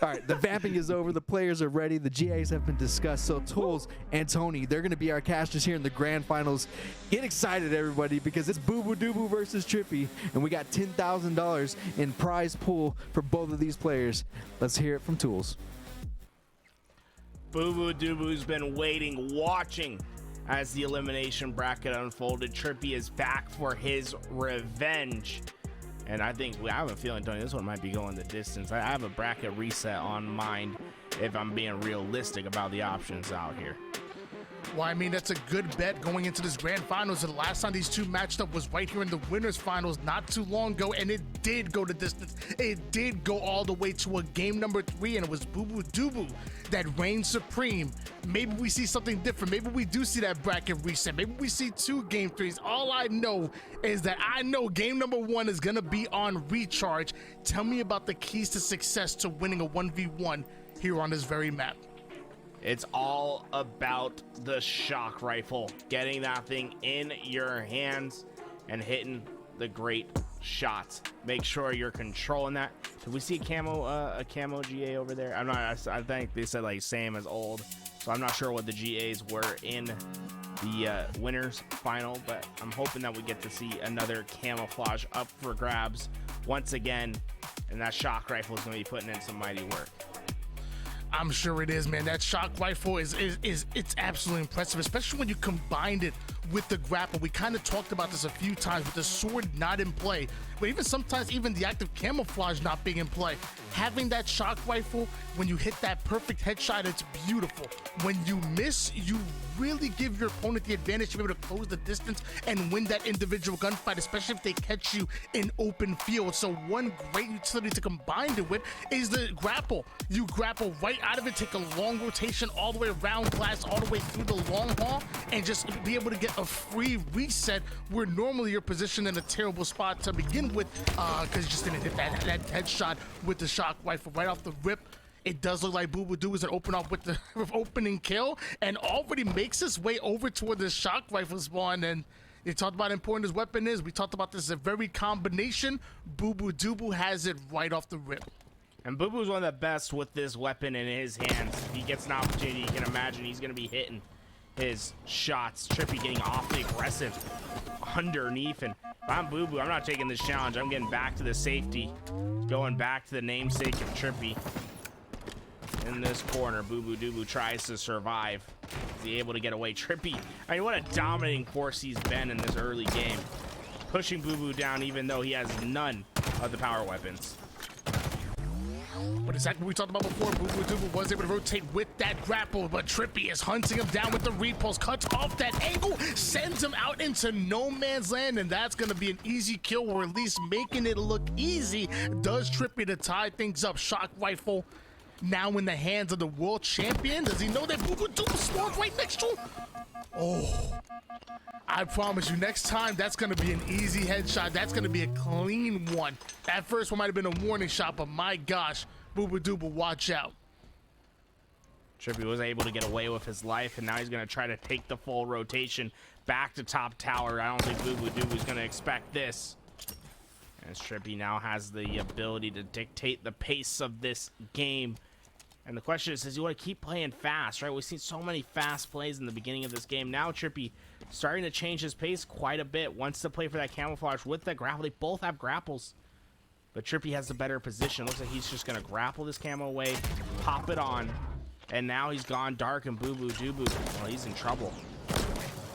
All right, the vamping is over. The players are ready. The GAs have been discussed. So Tools and Tony, they're going to be our casters here in the grand finals. Get excited, everybody, because it's Bubu Dubu versus Trippy, and we got $10,000 in prize pool for both of these players. Let's hear it from Tools. Bubu Dubu's been waiting, watching as the elimination bracket unfolded. Trippy is back for his revenge. And I have a feeling, Tony, this one might be going the distance. I have a bracket reset on mind if I'm being realistic about the options out here. Well, I mean, that's a good bet going into this grand finals. The last time these two matched up was right here in the winners finals not too long ago, and it did go the distance. It did go all the way to a game number 3, and it was Bubu Dubu that reigned supreme. Maybe we see something different. Maybe we do see that bracket reset. Maybe we see 2 game 3s. All I know is that I know game number 1 is going to be on recharge. Tell me about the keys to success to winning a 1v1 here on this very map. It's all about the shock rifle, getting that thing in your hands and hitting the great shots. Make sure you're controlling that. Did we see a camo GA over there? I think they said like same as old, so I'm not sure what the GAs were in the winners final, but I'm hoping that we get to see another camouflage up for grabs once again, and that shock rifle is going to be putting in some mighty work. I'm sure it is, man. That shock rifle is it's absolutely impressive, especially when you combined it with the grapple. We kind of talked about this a few times with the sword not in play, but even sometimes even the active camouflage not being in play. Having that shock rifle, when you hit that perfect headshot, it's beautiful. When you miss, you really give your opponent the advantage to be able to close the distance and win that individual gunfight, especially if they catch you in open field. So one great utility to combine it with is the grapple. You grapple right out of it, take a long rotation all the way around glass, all the way through the long haul, and just be able to get a free reset where normally you're positioned in a terrible spot to begin with, because you just didn't hit that headshot with the shock rifle right off the rip. It does look like Bubu Dubu is an open up with the opening kill and already makes his way over toward the shock rifle spawn. And you talked about how important his weapon is. We talked about this as a very combination. Bubu Dubu has it right off the rip. And Bubu's one of the best with this weapon in his hands. If he gets an opportunity, you can imagine he's going to be hitting his shots. Trippy getting awfully aggressive underneath. And if I'm Bubu, I'm not taking this challenge. I'm getting back to the safety. Going back to the namesake of Trippy. In this corner, Bubu Dubu tries to survive. Is he able to get away? Trippy, I mean, what a dominating force he's been in this early game. Pushing Bubu down even though he has none of the power weapons. But exactly what we talked about before, Bubu Dubu was able to rotate with that grapple, but Trippy is hunting him down with the repulse, cuts off that angle, sends him out into no man's land, and that's going to be an easy kill, or at least making it look easy. Does Trippy to tie things up. Shock rifle now in the hands of the world champion. Does he know that Bubu Dubu spawned right next to him? Oh, I promise you, next time, that's going to be an easy headshot. That's going to be a clean one. That first one might have been a warning shot, but my gosh, Bubu Dubu, watch out. Trippy was able to get away with his life, and now he's going to try to take the full rotation back to top tower. I don't think Bubu Dubu is going to expect this. As Trippy now has the ability to dictate the pace of this game. And the question is, does he want to keep playing fast, right? We've seen so many fast plays in the beginning of this game. Now Trippy starting to change his pace quite a bit. Wants to play for that camouflage with that grapple. They both have grapples. But Trippy has the better position. Looks like he's just going to grapple this camo away, pop it on. And now he's gone dark, and Bubu Dubu, well, he's in trouble.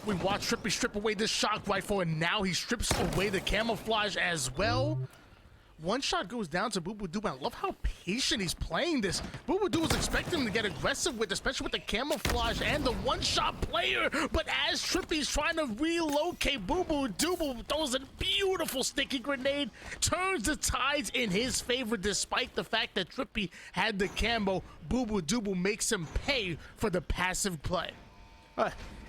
We watch Trippy strip away this shock rifle, and now he strips away the camouflage as well. One shot goes down to Bubu Dubu. I love how patient he's playing this. Bubu Dubu was expecting him to get aggressive with, especially with the camouflage and the one-shot player. But as Trippy's trying to relocate, Bubu Dubu throws a beautiful sticky grenade, turns the tides in his favor despite the fact that Trippy had the camo. Bubu Dubu makes him pay for the passive play.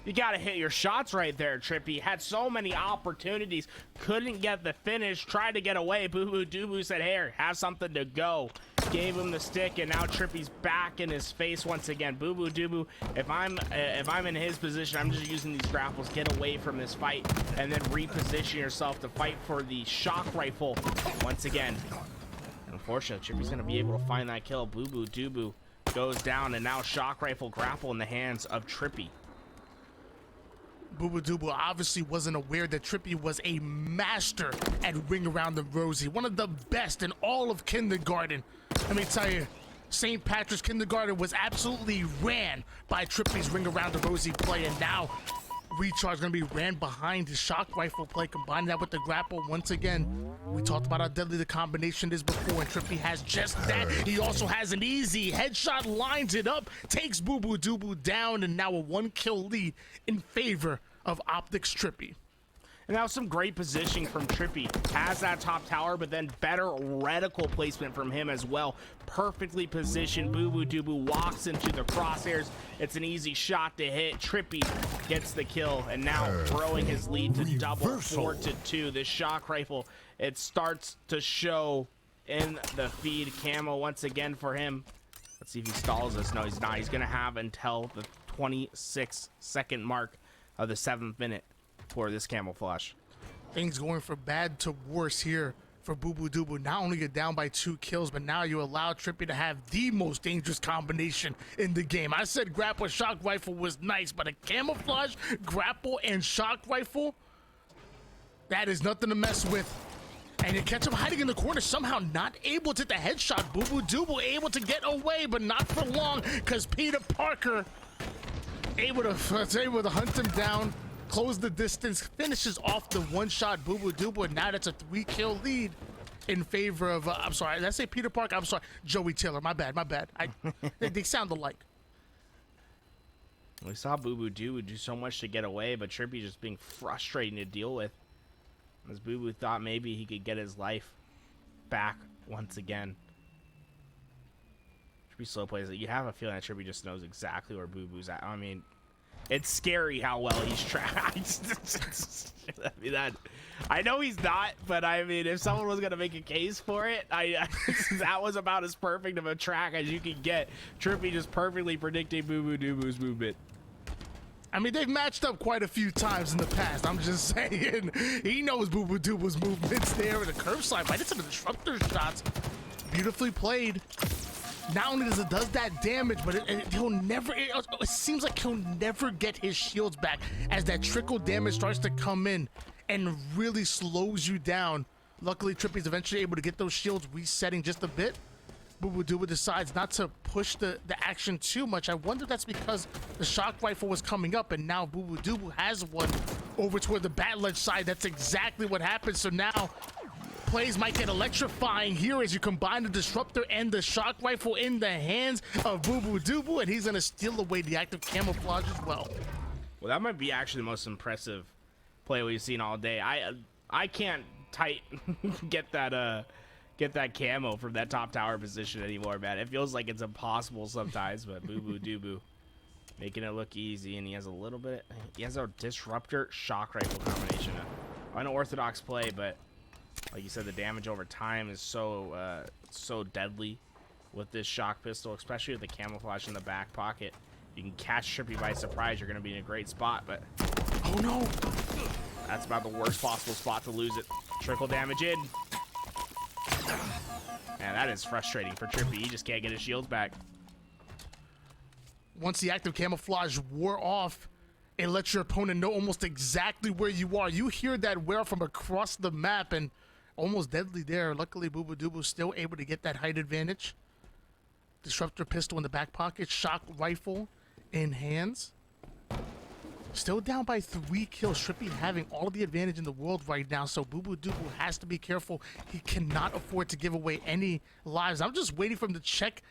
You gotta hit your shots right there, Trippy. Had so many opportunities, couldn't get the finish, tried to get away. Bubu Dubu said, "Here, have something to go." Gave him the stick, and now Trippy's back in his face once again. Bubu Dubu, if I'm in his position, I'm just using these grapples, get away from this fight, and then reposition yourself to fight for the shock rifle once again. Unfortunately, Trippy's gonna be able to find that kill. Bubu Dubu goes down, and now shock rifle grapple in the hands of Trippy. Bubu Dubu obviously wasn't aware that Trippy was a master at Ring Around the Rosie, one of the best in all of kindergarten. Let me tell you, St. Patrick's Kindergarten was absolutely ran by Trippy's Ring Around the Rosie play, and now Recharge gonna be ran behind his shock rifle play, combining that with the grapple. Once again, we talked about how deadly the combination is before, and Trippy has just that. He also has an easy headshot, lines it up, takes Bubu Dubu down, and now a 1-kill lead in favor of OpTic's Trippy. And now some great positioning from Trippy. Has that top tower, but then better reticle placement from him as well. Perfectly positioned. Bubu Dubu walks into the crosshairs. It's an easy shot to hit. Trippy gets the kill, and now growing his lead to double 4-2. This shock rifle, it starts to show in the feed. Camo once again for him. Let's see if he stalls us. No, he's not. He's going to have until the 26-second mark of the 7th minute for this camouflage. Things going from bad to worse here for Bubu Dubu. Not only get down by 2 kills, but now you allow Trippy to have the most dangerous combination in the game. I said grapple shock rifle was nice, but a camouflage, grapple, and shock rifle, that is nothing to mess with. And you catch him hiding in the corner, somehow not able to hit the headshot. Bubu Dubu able to get away, but not for long, because Peter Parker able to hunt him down, close the distance, finishes off the one-shot Bubu Dubu, and now that's a 3-kill lead in favor of, I'm sorry, did I say Peter Parker? I'm sorry, Joey Taylor, my bad. They sound alike. We saw Bubu Dubu do so much to get away, but Trippy just being frustrating to deal with. As Bubu thought maybe he could get his life back once again. Trippy slow plays it. You have a feeling that Trippy just knows exactly where Bubu's at. I mean, it's scary how well he's tracked. I know he's not, but I mean, if someone was gonna make a case for it, that was about as perfect of a track as you can get. Trippy just perfectly predicting Bubu Dubu's movement. I mean, they've matched up quite a few times in the past. I'm just saying, he knows Bubu Dubu's movements there with a curve slide right into the disruptor shots. Beautifully played. Not only does that damage, but he'll never, it seems like he'll never get his shields back as that trickle damage starts to come in and really slows you down. Luckily, Trippy's eventually able to get those shields resetting just a bit. Bubu Dubu decides not to push the action too much. I wonder if that's because the shock rifle was coming up, and now Bubu Dubu has one over toward the bat ledge side. That's exactly what happened. So now plays might get electrifying here as you combine the disruptor and the shock rifle in the hands of Bubu Dubu, and he's gonna steal away the active camouflage as well. Well, that might be actually the most impressive play we've seen all day. I can't get that camo from that top tower position anymore, man. It feels like it's impossible sometimes, but Bubu Dubu making it look easy, and he has a disruptor shock rifle combination. Unorthodox play, but like you said, the damage over time is so deadly with this shock pistol, especially with the camouflage in the back pocket. You can catch Trippy by surprise, you're going to be in a great spot, but oh no, that's about the worst possible spot to lose it. Trickle damage in. Man, that is frustrating for Trippy. He just can't get his shields back. Once the active camouflage wore off, it lets your opponent know almost exactly where you are. You hear that wear from across the map, and almost deadly there. Luckily, Bubu Dubu still able to get that height advantage. Disruptor pistol in the back pocket, shock rifle in hands. Still down by 3 kills. Trippy having all of the advantage in the world right now, so Bubu Dubu has to be careful. He cannot afford to give away any lives. I'm just waiting for him to check.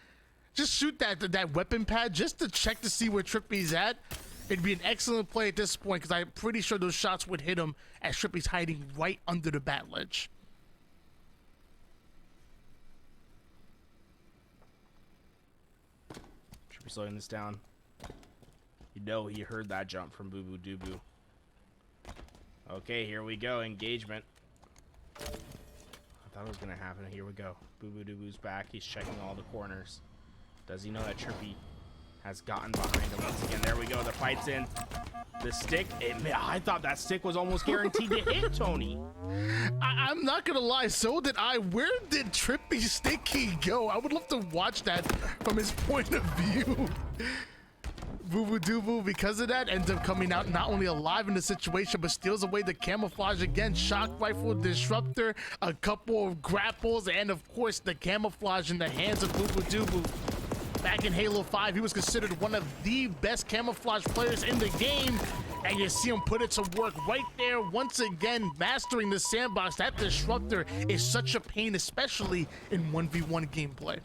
Just shoot that weapon pad just to check to see where Trippy's at. It'd be an excellent play at this point because I'm pretty sure those shots would hit him as Trippy's hiding right under the bat ledge. Trippy slowing this down. You know he heard that jump from Bubu Dubu. Okay, here we go. Engagement. I thought it was going to happen. Here we go. Bubu Dubu's back. He's checking all the corners. Does he know that Trippy has gotten behind him once again. There we go. The fight's in. The stick, I thought that stick was almost guaranteed to hit Tony. I'm not gonna lie, so did I. Where did Trippy Sticky go? I would love to watch that from his point of view. Bubu Dubu, because of that, ends up coming out not only alive in the situation, but steals away the camouflage again. Shock rifle, disruptor, a couple of grapples, and of course the camouflage in the hands of Bubu Dubu. Back in Halo 5, he was considered one of the best camouflage players in the game, and you see him put it to work right there once again, mastering the sandbox. That disruptor is such a pain, especially in 1v1 gameplay.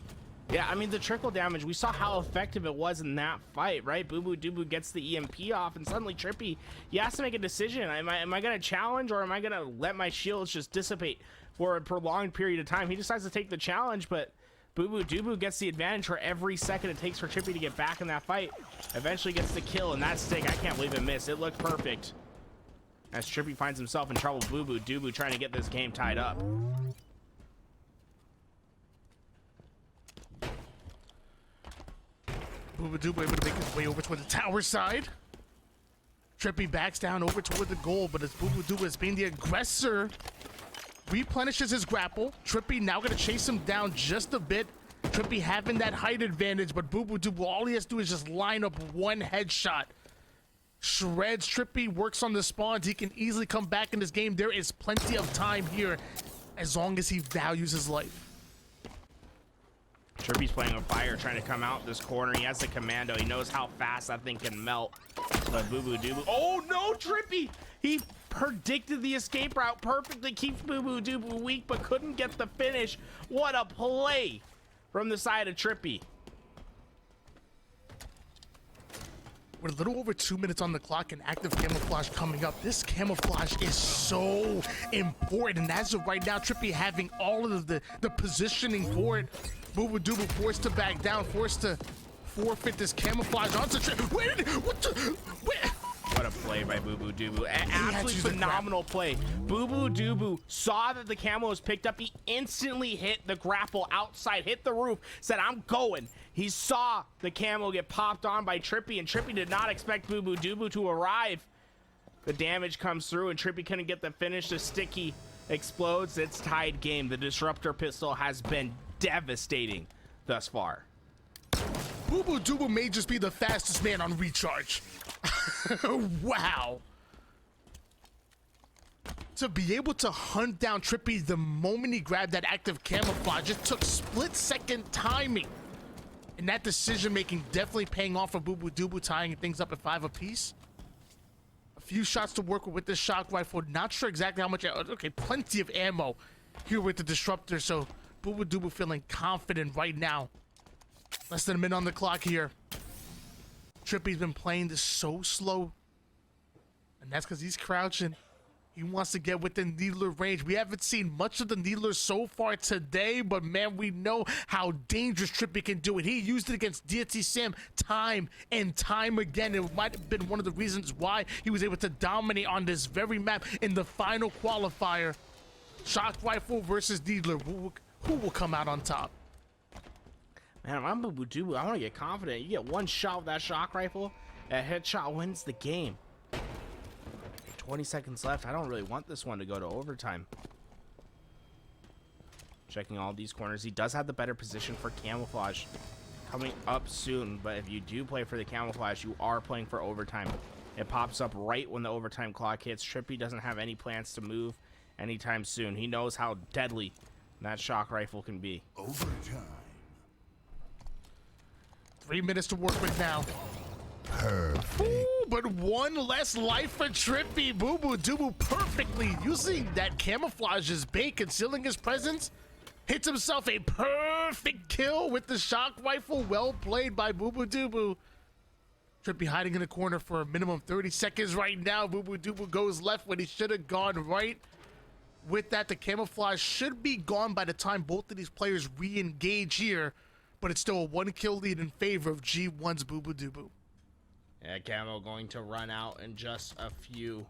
Yeah, I mean, the trickle damage, we saw how effective it was in that fight, right? Bubu Dubu gets the EMP off, and suddenly Trippy, he has to make a decision. Am I going to challenge, or am I going to let my shields just dissipate for a prolonged period of time? He decides to take the challenge, but Bubu Dubu gets the advantage for every second it takes for Trippy to get back in that fight. Eventually gets the kill, and that stick, I can't believe it missed. It looked perfect. As Trippy finds himself in trouble, Bubu Dubu trying to get this game tied up. Bubu Dubu able to make his way over toward the tower side. Trippy backs down over toward the goal, but as Bubu Dubu is being the aggressor, replenishes his grapple. Trippy now gonna chase him down just a bit. Trippy having that height advantage, but Bubu Dubu, all he has to do is just line up one headshot. Shreds Trippy, works on the spawns. He can easily come back in this game. There is plenty of time here as long as he values his life. Trippy's playing with fire, trying to come out this corner. He has the commando. He knows how fast that thing can melt. But Bubu Dubu, oh no, Trippy! He predicted the escape route perfectly, keeps Bubu Dubu weak, but couldn't get the finish. What a play from the side of Trippy. We're a little over 2 minutes on the clock and active camouflage coming up. This camouflage is so important. As of right now, Trippy having all of the positioning for it. Bubu Dubu forced to back down, forced to forfeit this camouflage onto Trippy. What a play by Bubu Dubu. Absolutely phenomenal play. Bubu Dubu saw that the camo was picked up. He instantly hit the grapple outside, hit the roof, said, I'm going. He saw the camo get popped on by Trippy, and Trippy did not expect Bubu Dubu to arrive. The damage comes through, and Trippy couldn't get the finish. The sticky explodes. It's tied game. The disruptor pistol has been devastating thus far. Bubu Dubu may just be the fastest man on recharge. Wow. To be able to hunt down Trippy the moment he grabbed that active camouflage, it took split-second timing. And that decision-making definitely paying off for Bubu Dubu, tying things up at 5 apiece. A few shots to work with this shock rifle. Not sure exactly how much. Okay, plenty of ammo here with the disruptor. So Bubu Dubu feeling confident right now. Less than a minute on the clock here. Trippy's been playing this so slow. And that's because he's crouching. He wants to get within needler range. We haven't seen much of the needler so far today, but man, we know how dangerous Trippy can do it. He used it against DT Sam time and time again. It might have been one of the reasons why he was able to dominate on this very map in the final qualifier. Shock rifle versus needler. Who will come out on top? Man, if I'm Bubu Dubu, I want to get confident. You get one shot with that shock rifle, a headshot wins the game. 20 seconds left. I don't really want this one to go to overtime. Checking all these corners. He does have the better position for camouflage coming up soon, but if you do play for the camouflage, you are playing for overtime. It pops up right when the overtime clock hits. Trippy doesn't have any plans to move anytime soon. He knows how deadly that shock rifle can be. Overtime. 3 minutes to work with now. Perfect. Ooh, but one less life for Trippy. Bubu Dubu perfectly using that camouflage as bait, concealing his presence. Hits himself a perfect kill with the shock rifle. Well played by Bubu Dubu. Trippy hiding in the corner for a minimum 30 seconds right now. Bubu Dubu goes left when he should have gone right. With that, the camouflage should be gone by the time both of these players re-engage here. But it's still a 1-kill lead in favor of G1's Bubu Dubu. Yeah, camo going to run out in just a few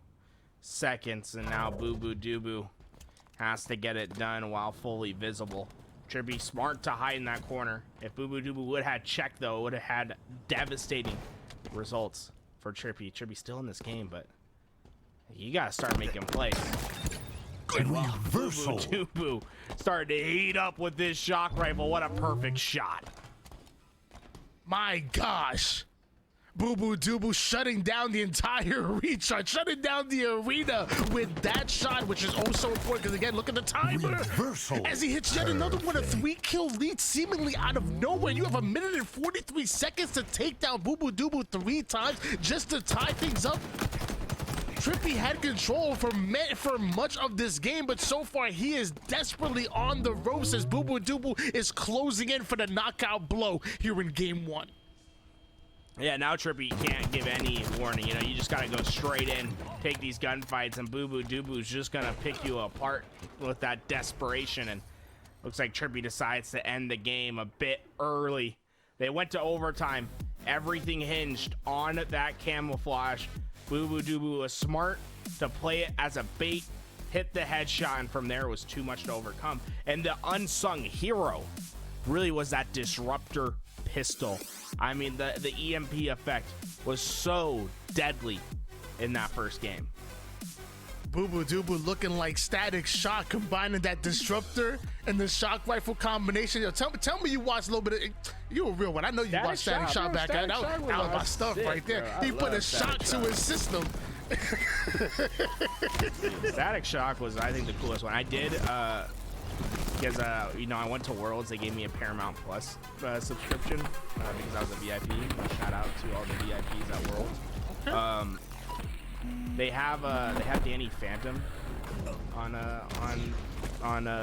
seconds, and now Bubu Dubu has to get it done while fully visible. Trippy smart to hide in that corner. If Bubu Dubu would have had check, though, it would have had devastating results for Trippy. Trippy's still in this game, but you gotta start making plays. Good reversal. Dubu started to heat up with this shock rifle. What a perfect shot. My gosh. Bubu Dubu shutting down the entire recharge, shutting down the arena with that shot, which is also important because, again, look at the timer. Reversal. As he hits yet another one, a 3-kill lead seemingly out of nowhere. You have 1 minute and 43 seconds to take down Bubu Dubu 3 times just to tie things up. Trippy had control for much of this game, but so far he is desperately on the ropes as Bubu Dubu is closing in for the knockout blow here in game 1. Yeah, now Trippy can't give any warning. You know, you just gotta go straight in, take these gunfights, and Bubu Dubu's just gonna pick you apart with that desperation. And looks like Trippy decides to end the game a bit early. They went to overtime. Everything hinged on that camouflage. Bubu Dubu was smart to play it as a bait, hit the headshot, and from there was too much to overcome. And the unsung hero really was that disruptor pistol. I mean, the EMP effect was so deadly in that first game. Bubu Dubu looking like Static Shock, combining that disruptor and the shock rifle combination. Yo, tell me you watched a little bit of it. You a real one. I know you watched Static Shock back then. That was my stuff sick, right there. Bro. He put a shock to his system. Static Shock was, I think, the coolest one. I did, because, you know, I went to Worlds. They gave me a Paramount Plus subscription because I was a VIP. Shout out to all the VIPs at Worlds. Okay. They have Danny Phantom on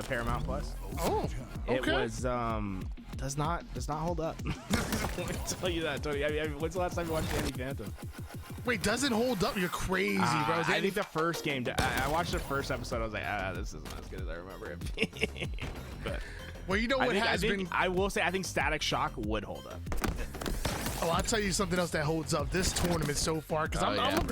Paramount Plus. Oh, okay. It was does not hold up. Let me tell you that, Tony. I mean, when's the last time you watched Danny Phantom? Wait, doesn't hold up? You're crazy, bro. I think the first game, I watched the first episode. I was like, this isn't as good as I remember it. But well, you know what I will say, I think Static Shock would hold up. Oh, I'll tell you something else that holds up this tournament so far. Because I'm gonna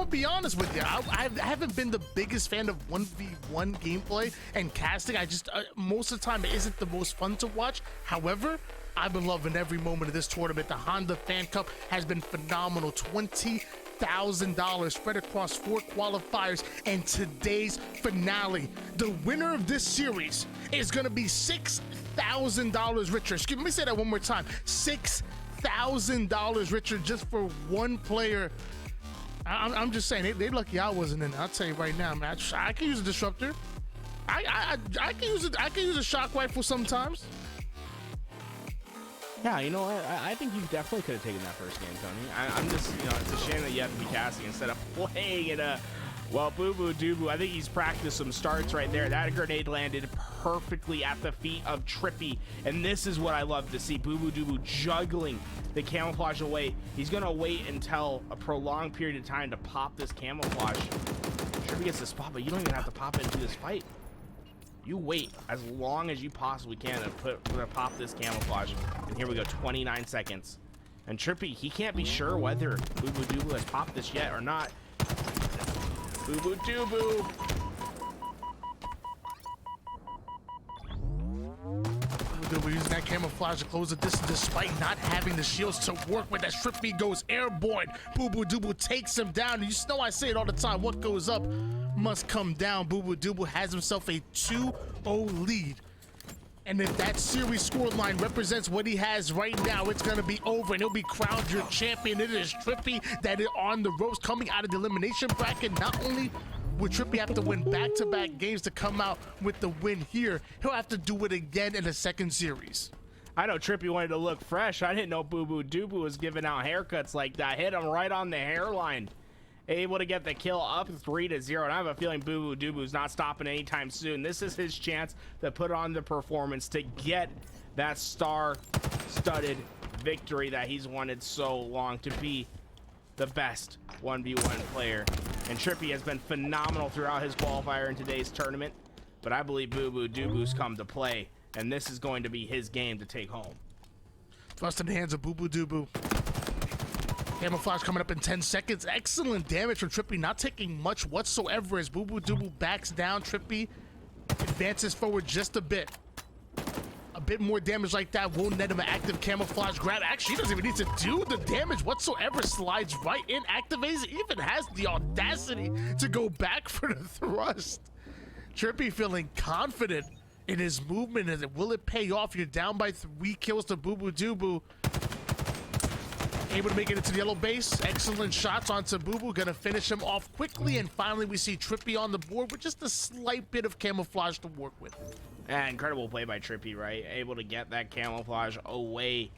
be honest with you. I haven't been the biggest fan of 1v1 gameplay and casting. I just most of the time it isn't the most fun to watch. However, I've been loving every moment of this tournament. The Honda Fan Cup has been phenomenal. $20,000 spread across 4 qualifiers, and today's finale. The winner of this series is gonna be $6,000 richer. Excuse me, let me say that one more time. $6,000 richer just for one player. I'm just saying, they lucky I wasn't in. I'll tell you right now, man. I can use a disruptor. I can use it. I can use a shock rifle sometimes. Yeah, you know what? I think you definitely could have taken that first game, Tony. I'm just, you know, it's a shame that you have to be casting instead of playing it. Well, Bubu Dubu, I think he's practiced some starts right there. That grenade landed perfectly at the feet of Trippy, and this is what I love to see. Bubu Dubu juggling the camouflage away. He's gonna wait until a prolonged period of time to pop this camouflage. Trippy gets the spot, but you don't even have to pop it into this fight. You wait as long as you possibly can to pop this camouflage. And here we go, 29 seconds. And Trippy, he can't be sure whether Bubu Dubu has popped this yet or not. Bubu Dubu. We're using that camouflage to close the distance despite not having the shields to work with. As Trippy goes airborne, Bubu Dubu takes him down. You know I say it all the time, what goes up must come down. Bubu Dubu has himself a 2-0 lead. And if that series scoreline represents what he has right now, it's going to be over and he'll be crowned your champion. It is Trippy that is on the ropes coming out of the elimination bracket. Not only would Trippy have to win back-to-back games to come out with the win here, he'll have to do it again in the second series. I know Trippy wanted to look fresh. I didn't know Bubu Dubu was giving out haircuts like that. Hit him right on the hairline. Able to get the kill up 3-0, and I have a feeling Bubu Dubu's not stopping anytime soon. This is his chance to put on the performance to get that star-studded victory that he's wanted so long, to be the best 1v1 player. And Trippy has been phenomenal throughout his qualifier in today's tournament, but I believe Bubu Dubu's come to play, and this is going to be his game to take home. Thrust in the hands of Bubu Dubu. Camouflage coming up in 10 seconds. Excellent damage from Trippy, not taking much whatsoever as Bubu Dubu backs down. Trippy advances forward just a bit. bit more damage like that will net him an active camouflage grab. Actually, he doesn't even need to do the damage whatsoever. Slides right in, activates, even has the audacity to go back for the thrust. Trippy feeling confident in his movement. And will it pay off? You're down by 3 kills to Bubu Dubu. Able to make it into the yellow base. Excellent shots onto Bubu. Gonna finish him off quickly. And finally, we see Trippy on the board with just a slight bit of camouflage to work with. Incredible play by Trippy, right? Able to get that camouflage away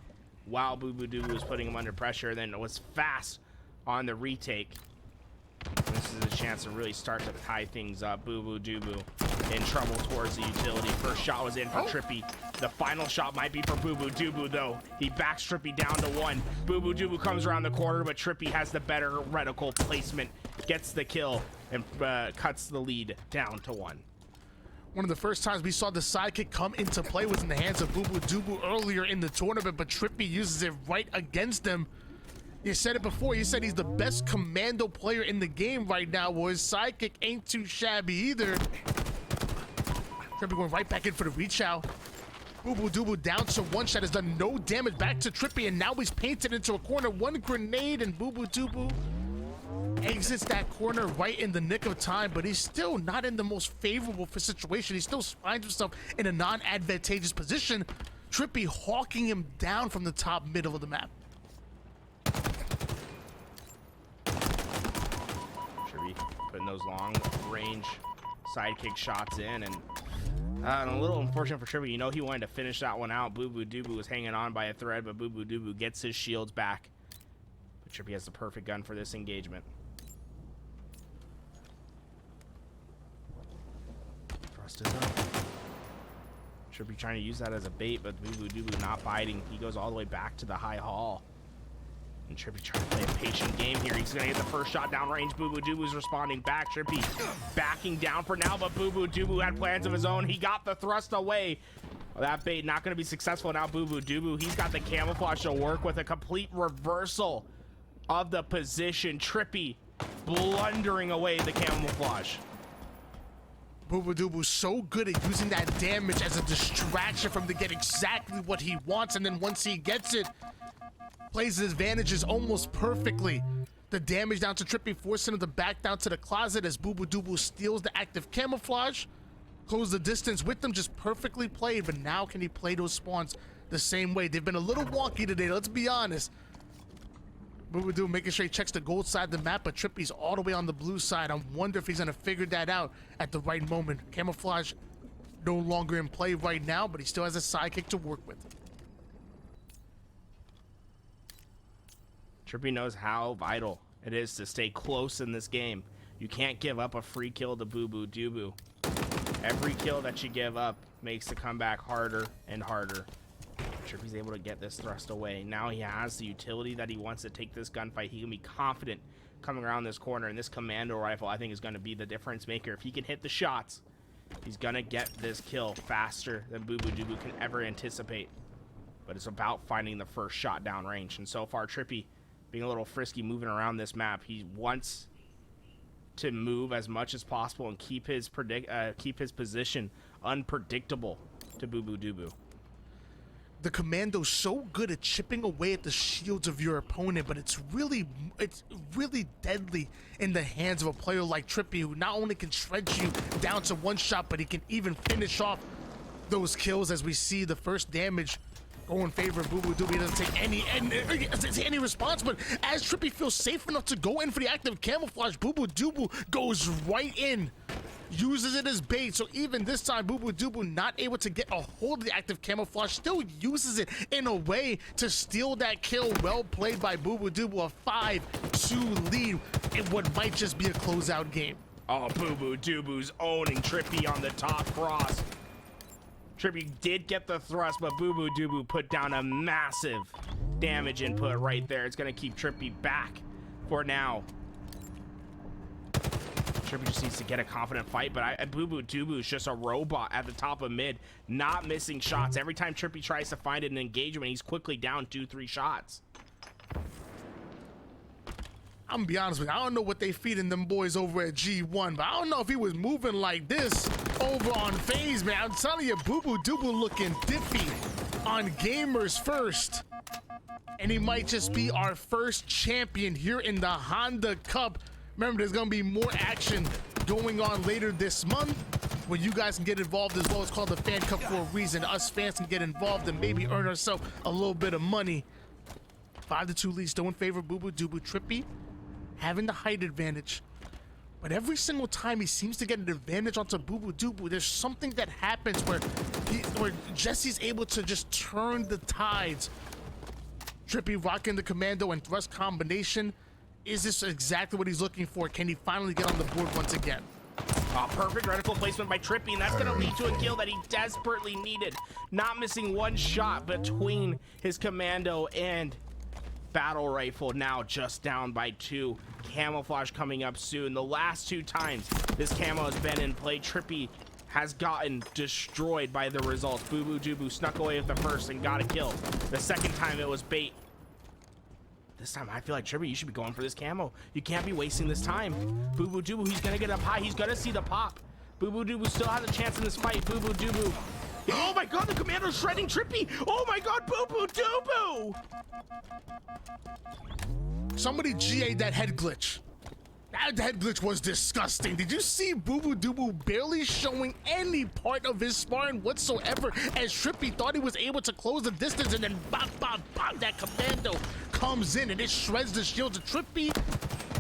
while Bubu Dubu was putting him under pressure. Then was fast on the retake. This is a chance to really start to tie things up. Bubu Dubu in trouble towards the utility. First shot was in for Trippy. The final shot might be for Bubu Dubu, though. He backs Trippy down to 1. Bubu Dubu comes around the corner, but Trippy has the better reticle placement, gets the kill, and cuts the lead down to 1. One of the first times we saw the sidekick come into play was in the hands of Bubu Dubu earlier in the tournament, but Trippy uses it right against him. You said it before, you said he's the best commando player in the game right now. Well, his sidekick ain't too shabby either. Trippy going right back in for the reach out. Bubu Dubu down to 1 shot, has done no damage back to Trippy, and now he's painted into a corner. 1 grenade, and Bubu Dubu exits that corner right in the nick of time, but he's still not in the most favorable situation. He still finds himself in a non-advantageous position. Trippy hawking him down from the top middle of the map. Trippy putting those long range sidekick shots in, and a little unfortunate for Trippy. You know, he wanted to finish that one out. Bubu Dubu was hanging on by a thread, but Bubu Dubu gets his shields back. But Trippy has the perfect gun for this engagement. Thrust is up. Trippy trying to use that as a bait, but Bubu Dubu not biting. He goes all the way back to the high hall. And Trippy trying to play a patient game here. He's going to get the first shot downrange. Bubu Dubu's responding back. Trippy backing down for now, but Bubu Dubu had plans of his own. He got the thrust away. Well, that bait not going to be successful. Now Bubu Dubu, he's got the camouflage to work with. A complete reversal of the position. Trippy blundering away the camouflage. Bubu Dubu so good at using that damage as a distraction for him to get exactly what he wants, and then once he gets it, plays his advantages almost perfectly. The damage down to Trippy, forcing him to back down to the closet as Bubu Dubu steals the active camouflage. Close the distance with them, just perfectly played, but now can he play those spawns the same way? They've been a little wonky today, let's be honest. Bubu Dubu making sure he checks the gold side of the map, but Trippy's all the way on the blue side. I wonder if he's gonna figure that out at the right moment. Camouflage no longer in play right now, but he still has a sidekick to work with. Trippy knows how vital it is to stay close in this game. You can't give up a free kill to Bubu Dubu. Every kill that you give up makes the comeback harder and harder. Trippy's able to get this thrust away. Now he has the utility that he wants to take this gunfight. He can be confident coming around this corner, and this commando rifle I think is going to be the difference maker. If he can hit the shots, he's going to get this kill faster than Bubu Dubu can ever anticipate. But it's about finding the first shot downrange, and so far Trippy being a little frisky moving around this map. He wants to move as much as possible and keep his position unpredictable to Bubu Dubu. The commando's so good at chipping away at the shields of your opponent, but it's really deadly in the hands of a player like Trippy, who not only can shred you down to 1 shot, but he can even finish off those kills. As we see the first damage go in favor of Bubu Dubu. He doesn't take any response, but as Trippy feels safe enough to go in for the active camouflage, Bubu Dubu goes right in, uses it as bait. So even this time, Bubu Dubu not able to get a hold of the active camouflage, still uses it in a way to steal that kill. Well played by Bubu Dubu, a 5-2 lead in what might just be a closeout game. Oh, Bubu Dubu's owning Trippy on the top cross. Trippy did get the thrust, but Bubu Dubu put down a massive damage input right there. It's going to keep Trippy back for now. Trippy just needs to get a confident fight, but Bubu Dubu is just a robot at the top of mid, not missing shots. Every time Trippy tries to find an engagement, he's quickly down 2-3 shots. I'm gonna be honest with you, I don't know what they feeding them boys over at G1, but I don't know if he was moving like this over on FaZe, man. I'm telling you, Bubu Dubu looking diffy on Gamers First. And he might just be our first champion here in the Honda Cup. Remember, there's gonna be more action going on later this month where you guys can get involved as well. It's called the Fan Cup for a reason. Us fans can get involved and maybe earn ourselves a little bit of money. 5-2 lead still in favor of Bubu Dubu. Trippy having the height advantage. But every single time he seems to get an advantage onto Bubu Dubu, there's something that happens where Jesse's able to just turn the tides. Trippy rocking the commando and thrust combination. Is this exactly what he's looking for? Can he finally get on the board once again? Oh, perfect reticle placement by Trippy, and that's going to lead to a kill that he desperately needed. Not missing one shot between his commando and battle rifle. Now just down by 2. Camouflage coming up soon. The last 2 times this camo has been in play, Trippy has gotten destroyed by the results. Bubu Dubu snuck away with the first and got a kill. The second time it was bait. This time I feel like Trippy, you should be going for this camo. You can't be wasting this time. Bubu Dubu, he's gonna get up high. He's gonna see the pop. Bubu Dubu still has a chance in this fight. Bubu Dubu. Oh my god, the commando's shredding Trippy. Oh my god, Bubu Dubu. Somebody GA'd that head glitch. That head glitch was disgusting. Did you see Bubu Dubu barely showing any part of his sparring whatsoever as Trippy thought he was able to close the distance, and then bop, bop, bop, that commando comes in and it shreds the shields of Trippy.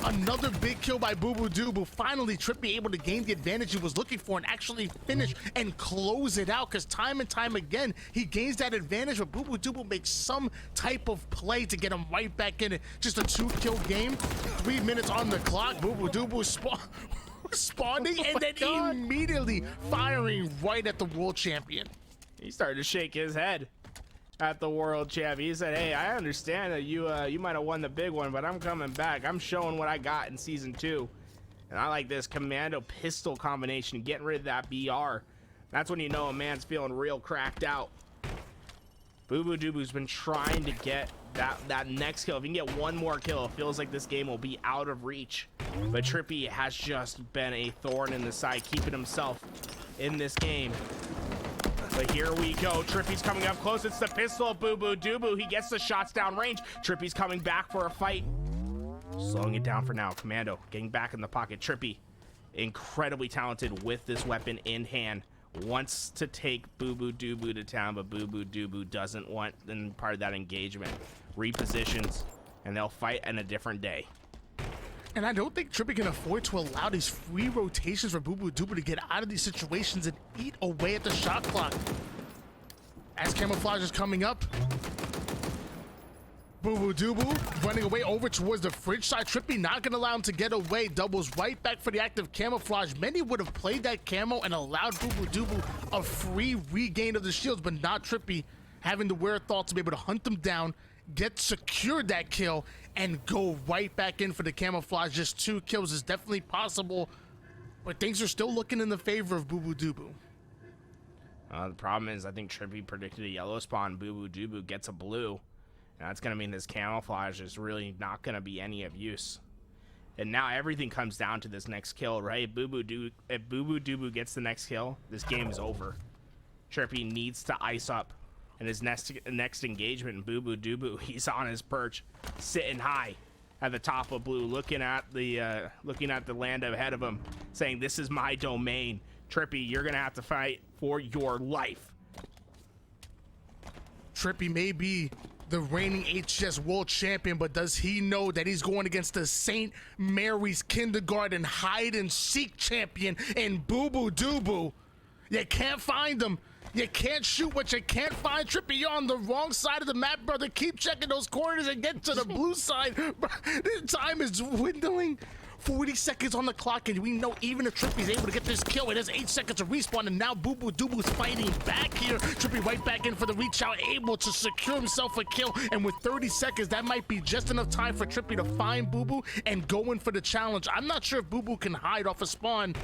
Another big kill by Bubu Dubu. Finally, Trippy able to gain the advantage he was looking for and actually finish and close it out, because time and time again, he gains that advantage, but Bubu Dubu makes some type of play to get him right back in it. Just a 2-kill game, 3 minutes on the clock. Bubu Dubu spawning and then immediately firing right at the world champion. He started to shake his head at the world champ. He said, hey, I understand that you might have won the big one, but I'm coming back. I'm showing what I got in season 2. And I like this commando pistol combination, getting rid of that BR. That's when you know a man's feeling real cracked out. Bubu Dubu's been trying to get that next kill. If he can get one more kill, it feels like this game will be out of reach. But Trippy has just been a thorn in the side, keeping himself in this game. But here we go. Trippy's coming up close. It's the pistol of Bubu Dubu. He gets the shots down range. Trippy's coming back for a fight. Slowing it down for now. Commando getting back in the pocket. Trippy, incredibly talented with this weapon in hand. Wants to take Bubu Dubu to town, but Bubu Dubu doesn't want any part of that engagement. Repositions, and they'll fight in a different day. And I don't think Trippy can afford to allow these free rotations for Bubu Dubu to get out of these situations and eat away at the shot clock. As camouflage is coming up, Bubu Dubu running away over towards the fridge side. Trippy not gonna allow him to get away. Doubles right back for the active camouflage. Many would have played that camo and allowed Bubu Dubu a free regain of the shields, but not Trippy, having the wherewithal to be able to hunt them down, secured that kill, and go right back in for the camouflage. Just 2 kills is definitely possible, but things are still looking in the favor of Bubu Dubu. The problem is, I think Trippy predicted a yellow spawn. Bubu Dubu gets a blue. And that's going to mean this camouflage is really not going to be any of use. And now everything comes down to this next kill, right? If Bubu Dubu gets the next kill, this game is over. Trippy needs to ice up. And his next engagement, Bubu Dubu, he's on his perch, sitting high at the top of blue, looking at the land ahead of him, saying, "This is my domain." Trippy, you're gonna have to fight for your life. Trippy may be the reigning HGS world champion, but does he know that he's going against the St. Mary's Kindergarten hide and seek champion in Bubu Dubu? You can't find him. You can't shoot what you can't find. Trippy, you're on the wrong side of the map, brother. Keep checking those corners and get to the blue side. The time is dwindling. 40 seconds on the clock, and we know even if Trippy's able to get this kill, it has 8 seconds to respawn, and now Bubu Dubu's fighting back here. Trippy right back in for the reach out, able to secure himself a kill, and with 30 seconds, that might be just enough time for Trippy to find Bubu and go in for the challenge. I'm not sure if Bubu can hide off a spawn,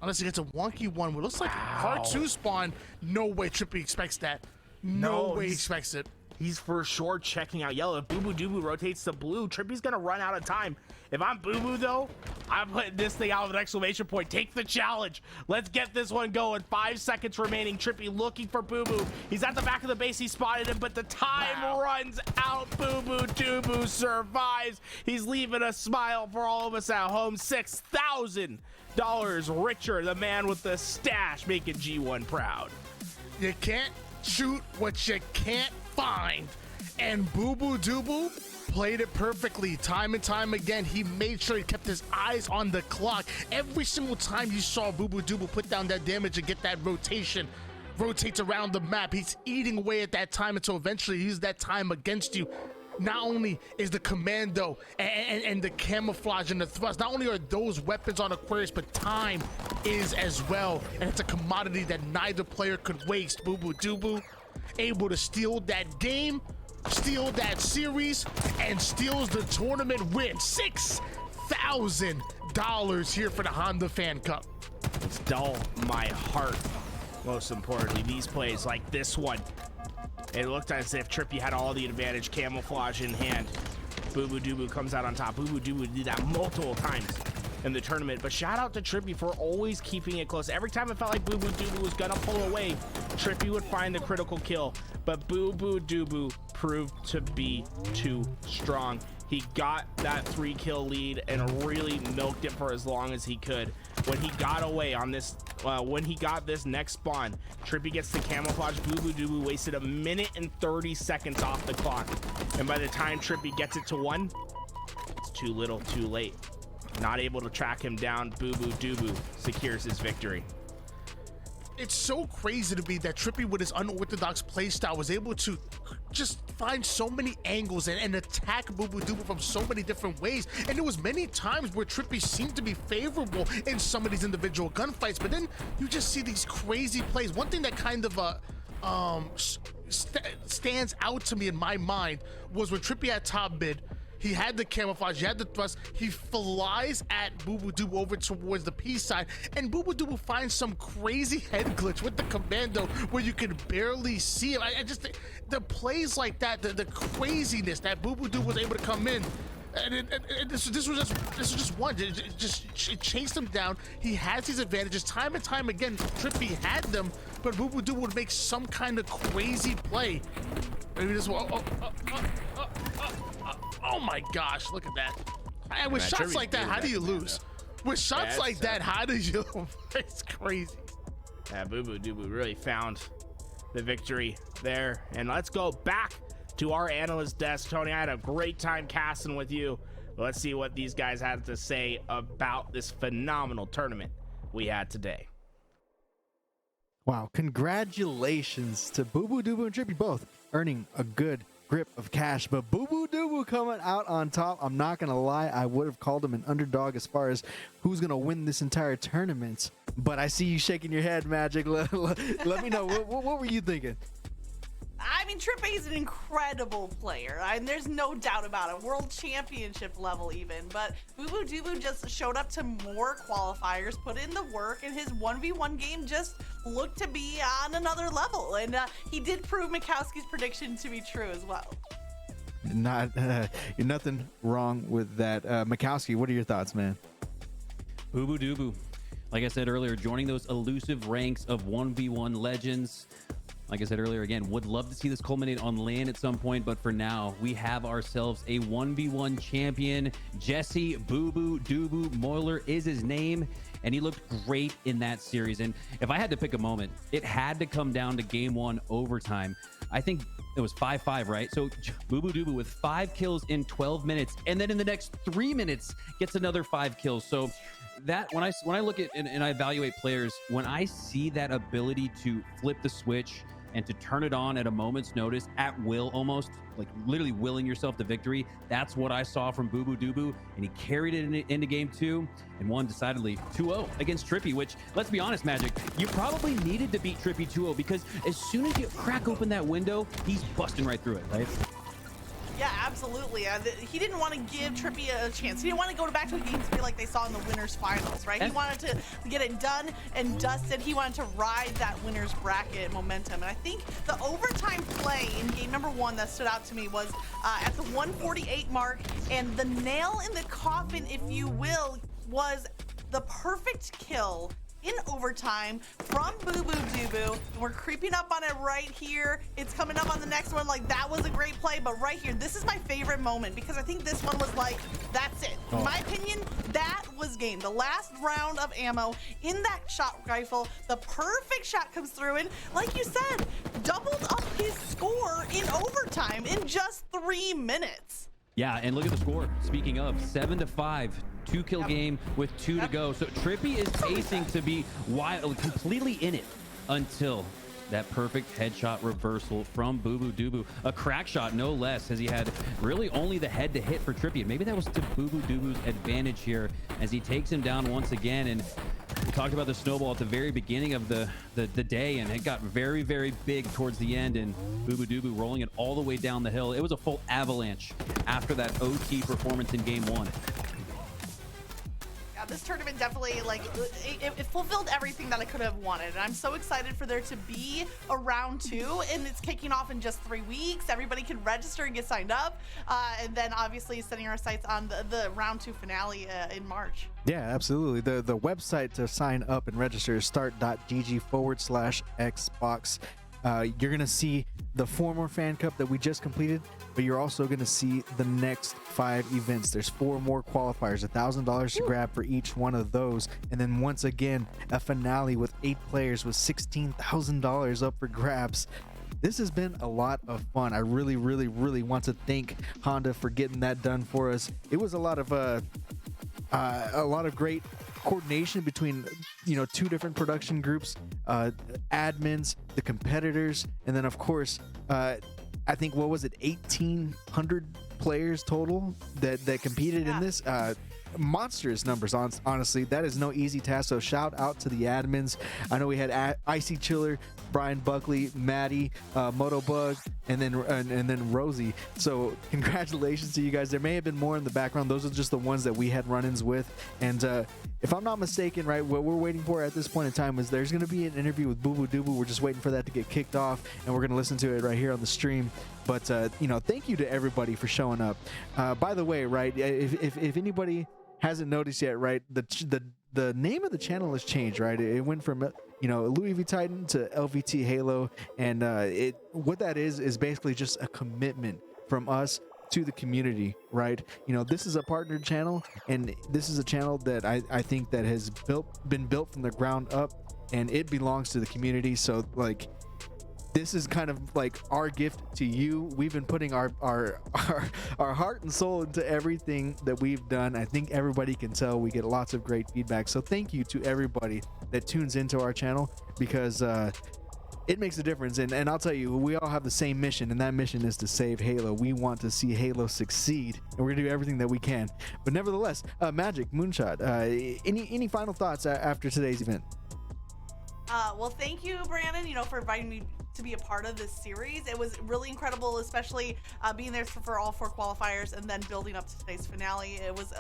unless he gets a wonky one. What looks like part 2 spawn. No way Trippy expects that. No way he expects it. He's for sure checking out yellow. If Bubu Dubu rotates to blue, Trippy's gonna run out of time. If I'm Bubu though, I'm putting this thing out with an exclamation point. Take the challenge. Let's get this one going. 5 seconds remaining. Trippy looking for Bubu. He's at the back of the base. He spotted him, but the time runs out. Bubu Dubu survives. He's leaving a smile for all of us at home. $6,000 richer. The man with the stash making G1 proud. You can't shoot what you can't find, and Bubu Dubu played it perfectly time and time again. He made sure he kept his eyes on the clock. Every single time you saw Bubu Dubu put down that damage and get that rotation, rotates around the map, he's eating away at that time until eventually he uses that time against you. Not only is the commando and the camouflage and the thrust, not only are those weapons on Aquarius, but time is as well, and it's a commodity that neither player could waste. Bubu Dubu able to steal that game, steal that series, and steals the tournament win. $6,000 here for the Honda Fan Cup. It's dull my heart. Most importantly, these plays like this one. It looked as if Trippy had all the advantage, camouflage in hand. Bubu Dubu comes out on top. Bubu Dubu did that multiple times in the tournament, but shout out to Trippy for always keeping it close. Every time it felt like Bubu Dubu was gonna pull away, Trippy would find the critical kill, but Bubu Dubu proved to be too strong. He got that 3-kill lead and really milked it for as long as he could. When he got away on this, when he got this next spawn, Trippy gets the camouflage. Bubu Dubu wasted 1 minute and 30 seconds off the clock, and by the time Trippy gets it to 1, it's too little, too late. Not able to track him down. Bubu Dubu secures his victory. It's so crazy to me that Trippy, with his unorthodox playstyle, was able to just find so many angles and attack Bubu Dubu from so many different ways. And there was many times where Trippy seemed to be favorable in some of these individual gunfights, but then you just see these crazy plays. One thing that kind of stands out to me in my mind was when Trippy had top mid. He had the camouflage, he had the thrust, he flies at Bubu Dubu over towards the P side, and Bubu Dubu finds some crazy head glitch with the commando where you can barely see him. I just think the plays like that, the craziness that Bubu Dubu was able to come in, and this was just one. It chased him down. He has these advantages time and time again. Trippy had them, but Bubu Dubu would make some kind of crazy play. Maybe this one. Oh my gosh, look at that. And with shots like that, how do you lose? With shots like that, how do you? It's crazy. Yeah, Bubu Dubu really found the victory there. And let's go back to our analyst desk. Tony, I had a great time casting with you. Let's see what these guys had to say about this phenomenal tournament we had today. Wow, congratulations to Bubu Dubu and Trippy, both earning a good grip of cash, but Bubu Dubu coming out on top. I'm not gonna lie, I would have called him an underdog as far as who's gonna win this entire tournament, but I see you shaking your head, Magic. Let me know, what were you thinking? I mean, Trippy is an incredible player, and there's no doubt about it. World championship level even, but Bubu Dubu just showed up to more qualifiers, put in the work, and his 1v1 game just looked to be on another level, and he did prove Mikowski's prediction to be true as well. Nothing wrong with that. Mikowski, what are your thoughts, man? Bubu Dubu, like I said earlier, joining those elusive ranks of 1v1 legends. Like I said earlier, again, would love to see this culminate on LAN at some point, but for now, we have ourselves a 1v1 champion. Jesse Bubu Dubu Moiler is his name, and he looked great in that series. And if I had to pick a moment, it had to come down to game 1 overtime. I think it was 5-5, right? So Bubu Dubu with 5 kills in 12 minutes, and then in the next 3 minutes gets another 5 kills. So that when I look at and I evaluate players, when I see that ability to flip the switch and to turn it on at a moment's notice, at will, almost like literally willing yourself to victory, that's what I saw from Bubu Dubu, and he carried it into game 2 and won decidedly 2-0 against Trippy, which, let's be honest, Magic, you probably needed to beat Trippy 2-0, because as soon as you crack open that window, he's busting right through it, right? Yeah, absolutely. He didn't want to give Trippy a chance. He didn't want to go back to a game to be like they saw in the winners finals, right? He wanted to get it done and dusted. He wanted to ride that winners bracket momentum. And I think the overtime play in game number 1 that stood out to me was at the 148 mark, and the nail in the coffin, if you will, was the perfect kill in overtime from Bubu Dubu. And we're creeping up on it right here. It's coming up on the next one. Like, that was a great play, but right here, this is my favorite moment because I think this one was like, that's it. In my opinion, that was game. The last round of ammo in that shot rifle, the perfect shot comes through, and like you said, doubled up his score in overtime in just 3 minutes. Yeah, and look at the score. Speaking of, 7-5, 2-kill game with 2 to go. So Trippy is pacing to be completely in it until that perfect headshot reversal from Bubu Dubu. A crack shot, no less, as he had really only the head to hit for Trippy. And maybe that was to Bubu Dubu's advantage here as he takes him down once again. And we talked about the snowball at the very beginning of the day, and it got very, very big towards the end, and Bubu Dubu rolling it all the way down the hill. It was a full avalanche after that OT performance in game 1. Yeah, this tournament definitely, like, it fulfilled everything that I could have wanted. And I'm so excited for there to be a round 2, and it's kicking off in just 3 weeks. Everybody can register and get signed up. And then obviously setting our sights on the round 2 finale in March. Yeah, absolutely. The website to sign up and register is start.gg/Xbox. You're going to see the former Fan Cup that we just completed, but you're also going to see the next 5 events. There's 4 more qualifiers, $1,000 to grab for each one of those. And then once again, a finale with 8 players with $16,000 up for grabs. This has been a lot of fun. I really, really, really want to thank Honda for getting that done for us. It was a lot of great coordination between 2 different production groups, admins, the competitors, and then of course I think, what was it, 1,800 players total that competed in this. Monstrous numbers, honestly. That is no easy task, so shout out to the admins. I know we had Icy Chiller, Brian Buckley, Maddie, Motobug, and then Rosie. So congratulations to you guys. There may have been more in the background. Those are just the ones that we had run-ins with. And if I'm not mistaken, right, what we're waiting for at this point in time is there's going to be an interview with Bubu Dubu. We're just waiting for that to get kicked off, and we're going to listen to it right here on the stream. But thank you to everybody for showing up. By the way, right, if anybody hasn't noticed yet, right, the name of the channel has changed, right? It went from Louis V Titan to LVT Halo, and what that is basically just a commitment from us to the community, right? This is a partnered channel, and this is a channel that I think that has been built from the ground up, and it belongs to the community. So like, this is kind of like our gift to you. We've been putting our heart and soul into everything that we've done. I think everybody can tell we get lots of great feedback. So thank you to everybody that tunes into our channel, because it makes a difference. And I'll tell you, we all have the same mission, and that mission is to save Halo. We want to see Halo succeed, and we're gonna do everything that we can. But nevertheless, Magic, Moonshot, any final thoughts after today's event? Well, thank you, Brandon, for inviting me to be a part of this series. It was really incredible, especially being there for all 4 qualifiers and then building up to today's finale. It was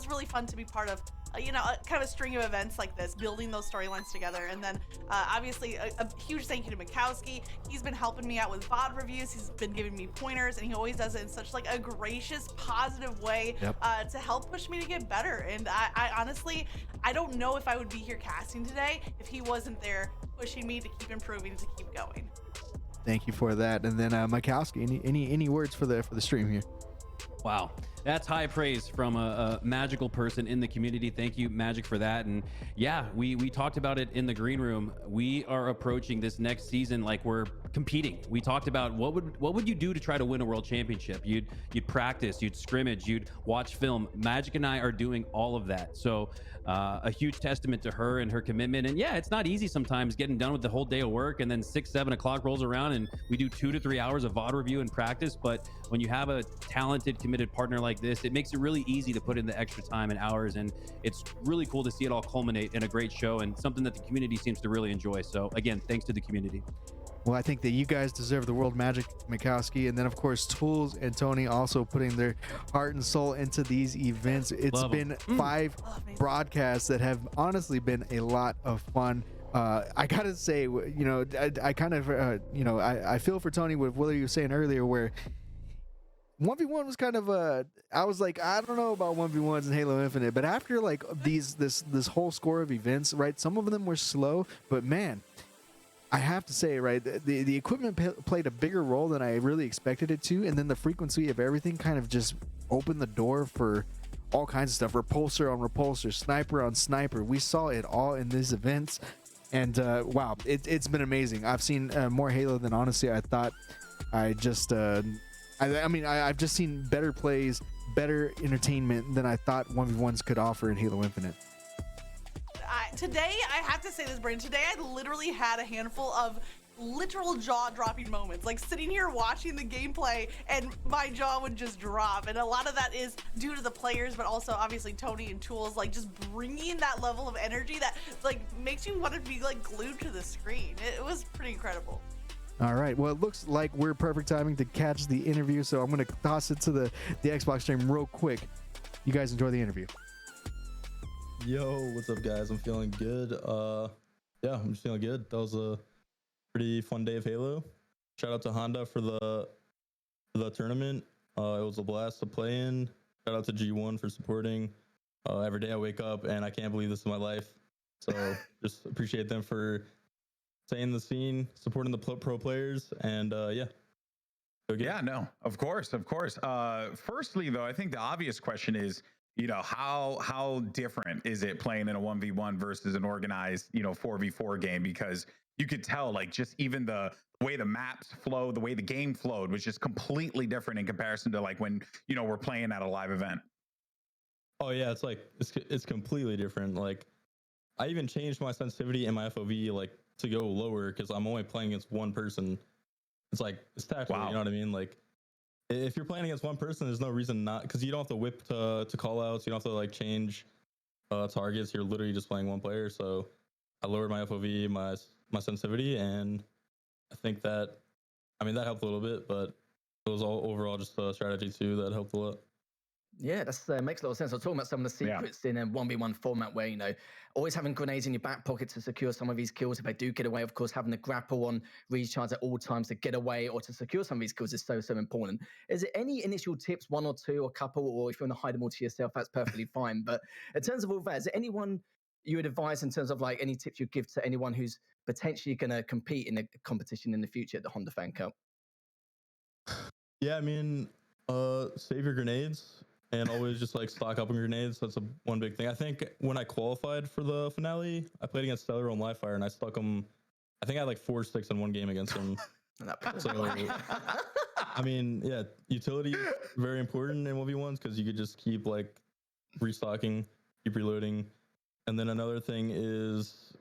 really fun to be part of kind of a string of events like this, building those storylines together. And then obviously a huge thank you to Mikowski. He's been helping me out with VOD reviews. He's been giving me pointers, and he always does it in such like a gracious, positive way to help push me to get better. And I honestly, I don't know if I would be here casting today if he wasn't there pushing me to keep improving, to keep going. Thank you for that. And then Mikowski, any words for the stream here? Wow, that's high praise from a magical person in the community. Thank you, Magic, for that. And yeah, we talked about it in the green room. We are approaching this next season like we're competing. We talked about what would you do to try to win a world championship? You'd practice, you'd scrimmage, you'd watch film. Magic and I are doing all of that. So a huge testament to her and her commitment. And yeah, it's not easy sometimes getting done with the whole day of work, and then 6-7 o'clock rolls around and we do 2 to 3 hours of VOD review and practice. But when you have a talented, committed partner like this, it makes it really easy to put in the extra time and hours, and it's really cool to see it all culminate in a great show and something that the community seems to really enjoy. So again, thanks to the community. Well, I think that you guys deserve the World Magic, Mikowski, and then of course Tools and Tony also putting their heart and soul into these events. It's Love 'em. been 5 broadcasts that have honestly been a lot of fun. I gotta say, I kind of, I feel for Tony with what you were saying earlier, where 1v1 was kind of I was like, I don't know about 1v1s in Halo Infinite, but after like this whole score of events, right? Some of them were slow, but man, I have to say, right, the equipment played a bigger role than I really expected it to, and then the frequency of everything kind of just opened the door for all kinds of stuff. Repulsor on repulsor, sniper on sniper. We saw it all in these events, and wow, it's been amazing. I've seen more Halo than honestly I thought. I've just seen better plays, better entertainment than I thought 1v1s could offer in Halo Infinite. Today, I have to say this, Brandon. Today, I literally had a handful of literal jaw-dropping moments. Like sitting here watching the gameplay, and my jaw would just drop. And a lot of that is due to the players, but also obviously Tony and Tools, like just bringing that level of energy that like makes you want to be like glued to the screen. It was pretty incredible. All right. Well, it looks like we're perfect timing to catch the interview, so I'm going to toss it to the Xbox stream real quick. You guys enjoy the interview. Yo, what's up, guys? I'm feeling good. Yeah, I'm just feeling good. That was a pretty fun day of Halo. Shout out to Honda for the tournament. It was a blast to play in. Shout out to G1 for supporting. Every day I wake up and I can't believe this is my life. So just appreciate them for staying in the scene, supporting the pro players, and yeah. Yeah, no, of course. Firstly, though, I think the obvious question is, how different is it playing in a 1v1 versus an organized, 4v4 game? Because you could tell, like, just even the way the maps flow, the way the game flowed was just completely different in comparison to like when, we're playing at a live event. Oh yeah, it's like it's completely different. Like, I even changed my sensitivity and my FOV like to go lower because I'm only playing against one person. It's like it's tactical, Wow. you know what I mean? Like, if you're playing against one person, there's no reason not, because you don't have to whip to call outs. You don't have to like change targets. You're literally just playing one player. So I lowered my FOV, my sensitivity, and I think that helped a little bit, but it was all overall just a strategy too that helped a lot. Yeah, that makes a lot of sense. I was talking about some of the secrets in a 1v1 format where, always having grenades in your back pocket to secure some of these kills. If they do get away, of course, having the grapple on recharge at all times to get away or to secure some of these kills is so important. Is there any initial tips, one or two or couple, or if you want to hide them all to yourself, that's perfectly fine. But in terms of all that, is there anyone you would advise in terms of like any tips you'd give to anyone who's potentially going to compete in a competition in the future at the Honda Fan Cup? Yeah, save your grenades. And always just like stock up on grenades. That's one big thing. I think when I qualified for the finale, I played against Stellar on Livefire, and I stuck him. I think I had like 4 sticks in one game against him. So, yeah, utility is very important in 1v1s because you could just keep like restocking, keep reloading. And then another thing is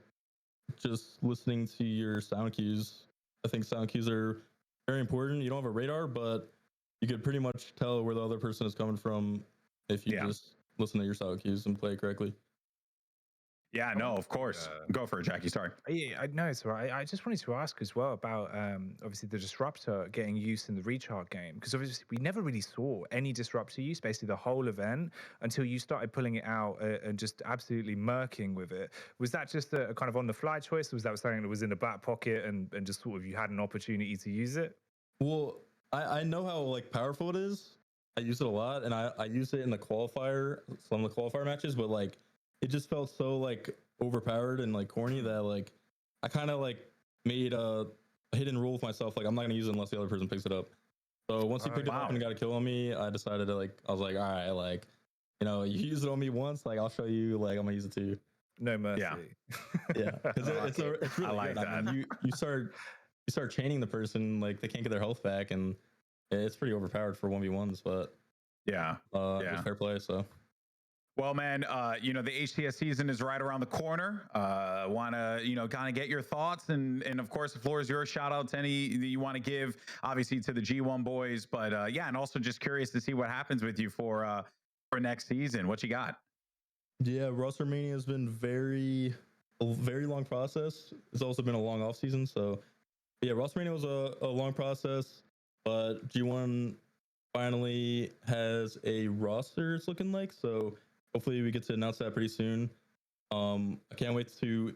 just listening to your sound cues. I think sound cues are very important. You don't have a radar, but you could pretty much tell where the other person is coming from if you just listen to your sound cues and play correctly. Yeah, no, of course. Go for it, Jackie. Sorry. Yeah, I know it's all right. I just wanted to ask as well about obviously the disruptor getting used in the recharge game, because obviously we never really saw any disruptor use basically the whole event until you started pulling it out and just absolutely murking with it. Was that just a kind of on the fly choice? Or was that something that was in the back pocket and just sort of you had an opportunity to use it? Well, I know how like powerful it is. I use it a lot, and I use it in the qualifier, some of the qualifier matches, but like it just felt so like overpowered and like corny that like I kind of like made a hidden rule with myself, like I'm not gonna use it unless the other person picks it up. So once he picked it up and got a kill on me, I decided to I was like, all right, like, you use it on me once, like I'll show you, like I'm gonna use it too. No mercy. Yeah, because it's really I like good. that. You start chaining the person, like they can't get their health back, and it's pretty overpowered for 1v1s, but it's fair play. So well, man, the HTS season is right around the corner. Want to kind of get your thoughts, and of course the floor is yours. Shout out to any that you want to give, obviously to the G1 boys, but and also just curious to see what happens with you for next season. What you got? Yeah, roster mania has been a very long process. It's also been a long off season, so Yeah, WrestleMania was a long process, but G1 finally has a roster it's looking like. So hopefully we get to announce that pretty soon. I can't wait to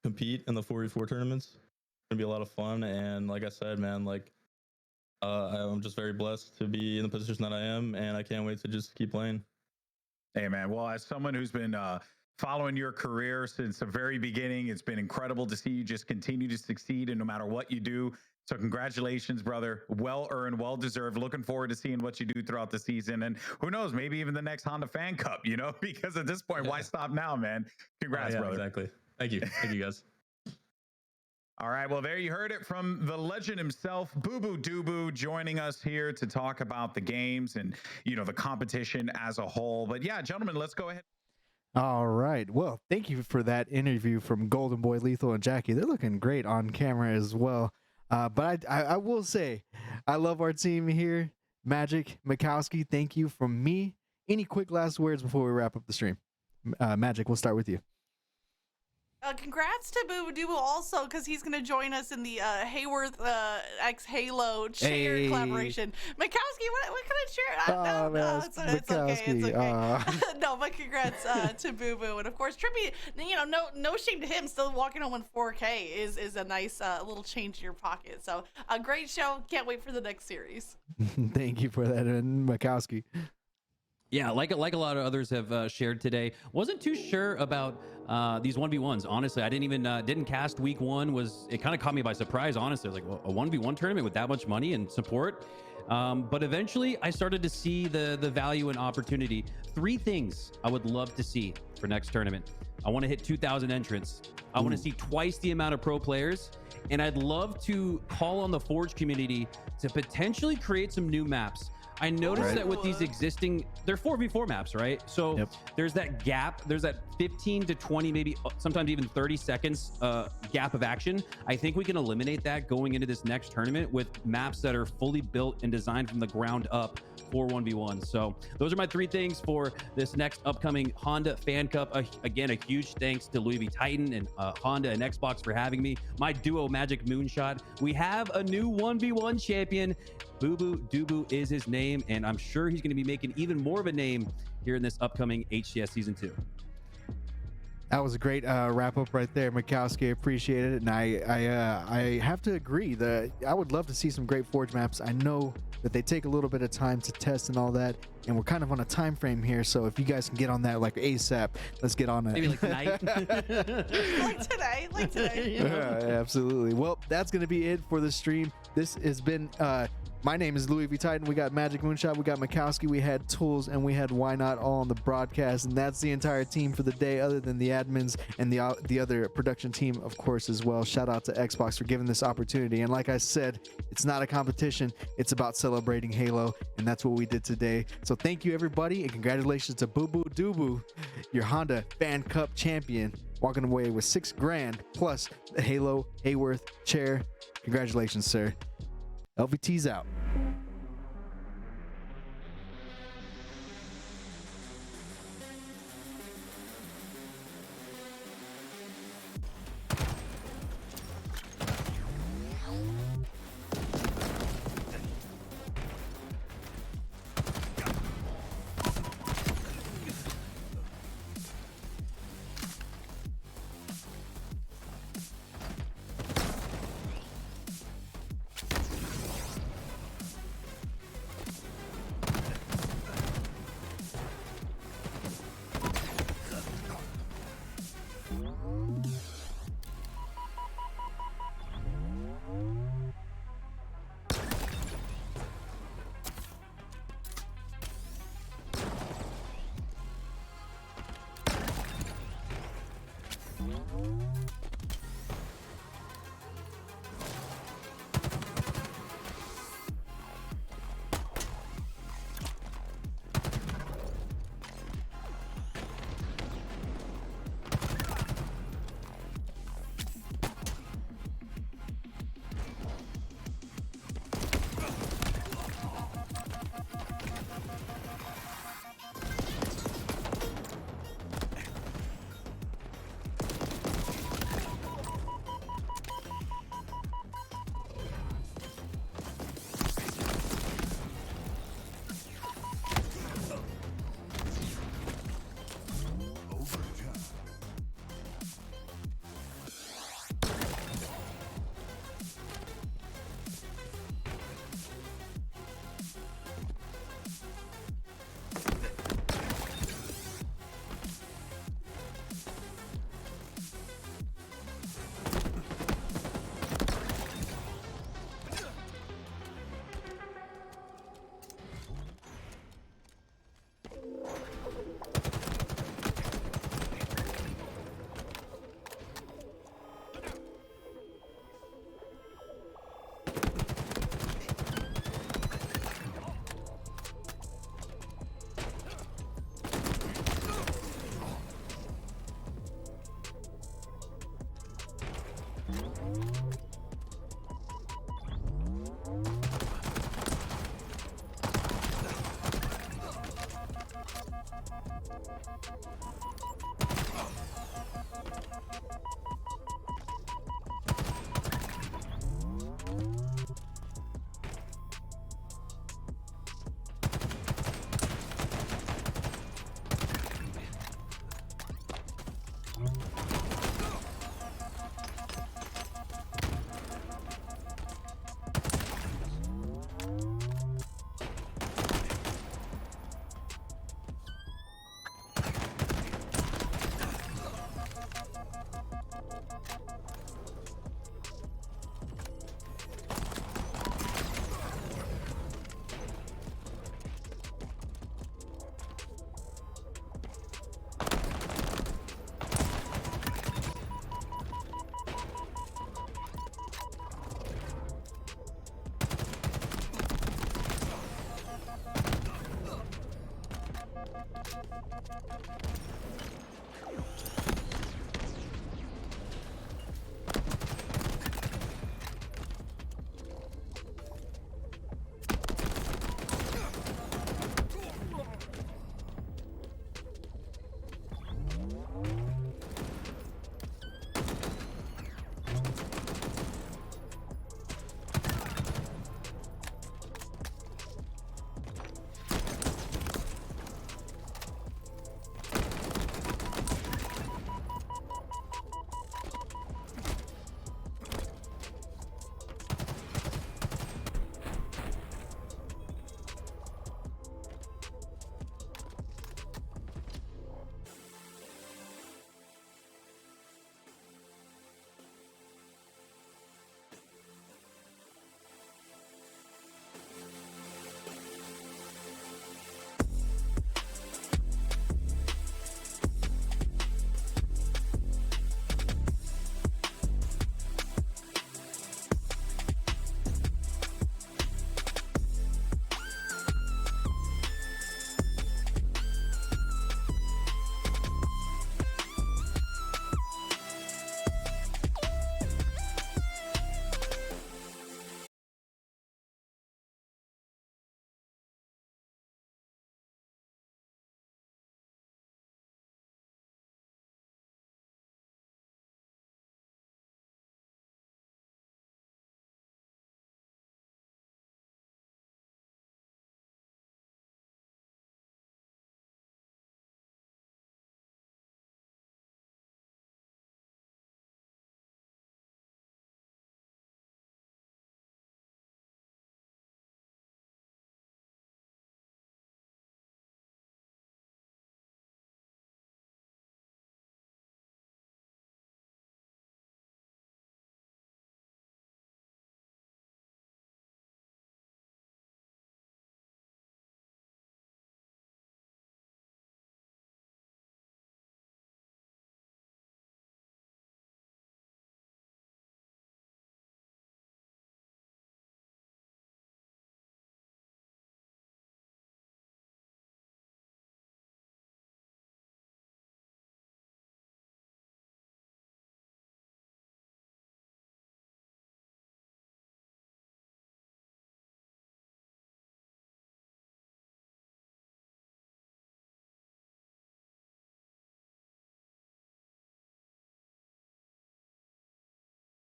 compete in the 4v4 tournaments. It's gonna be a lot of fun. And like I said, man, like I'm just very blessed to be in the position that I am, and I can't wait to just keep playing. Hey, man. Well, as someone who's been following your career since the very beginning, it's been incredible to see you just continue to succeed, and no matter what you do. So congratulations, brother. Well earned, well deserved. Looking forward to seeing what you do throughout the season. And who knows, maybe even the next Honda Fan Cup, you know, because at this point, why stop now, man? Congrats, brother. Exactly. Thank you. Thank you, guys. All right, well, there you heard it from the legend himself, Bubu Dubu, joining us here to talk about the games and, you know, the competition as a whole. But yeah, gentlemen, let's go ahead. All right. Well, thank you for that interview from Golden Boy, Lethal, and Jackie. They're looking great on camera as well. But I will say, I love our team here. Magic, Mikowski, thank you from me. Any quick last words before we wrap up the stream? Magic, we'll start with you. Congrats to Bubu Dubu also, because he's going to join us in the Hayworth X Halo chair collaboration. Mikowski, what kind of chair? No, it's okay. It's okay. No, but congrats to Bubu. And of course, Trippy, you know, no shame to him, still walking home in 4K is a nice little change in your pocket. So a great show. Can't wait for the next series. Thank you for that, and Mikowski. Yeah, like a lot of others have shared today. Wasn't too sure about these 1v1s. Honestly, I didn't cast week one. It kind of caught me by surprise. Honestly, I was like, well, a 1v1 tournament with that much money and support. But eventually, I started to see the value and opportunity. 3 things I would love to see for next tournament. I want to hit 2,000 entrants. I want to see twice the amount of pro players. And I'd love to call on the Forge community to potentially create some new maps. I noticed that with these existing, they're 4v4 maps, right? So there's that gap. There's that 15 to 20, maybe sometimes even 30 seconds gap of action. I think we can eliminate that going into this next tournament with maps that are fully built and designed from the ground up for 1v1. So those are my 3 things for this next upcoming Honda Fan Cup. Again, a huge thanks to Louis V Titan and Honda and Xbox for having me. My duo, Magic Moonshot. We have a new 1v1 champion. Bubu Dubu is his name, and I'm sure he's going to be making even more of a name here in this upcoming HCS Season 2. That was a great wrap up right there, Mikowski. I appreciate it, and I have to agree that I would love to see some great Forge maps. I know that they take a little bit of time to test and all that, and we're kind of on a time frame here. So if you guys can get on that like ASAP, let's get on it. Maybe like tonight. like today. Yeah, absolutely. Well, that's gonna be it for the stream. This has been. My name is Louis V Titan. We got Magic Moonshot, we got Mikowski, we had Tools, and we had Why Not all on the broadcast. And that's the entire team for the day, other than the admins and the other production team, of course, as well. Shout out to Xbox for giving this opportunity. And like I said, it's not a competition. It's about celebrating Halo, and that's what we did today. So thank you, everybody, and congratulations to Bubu Dubu, your Honda Fan Cup champion, walking away with $6,000 plus the Halo Hayworth chair. Congratulations, sir. LVT's out.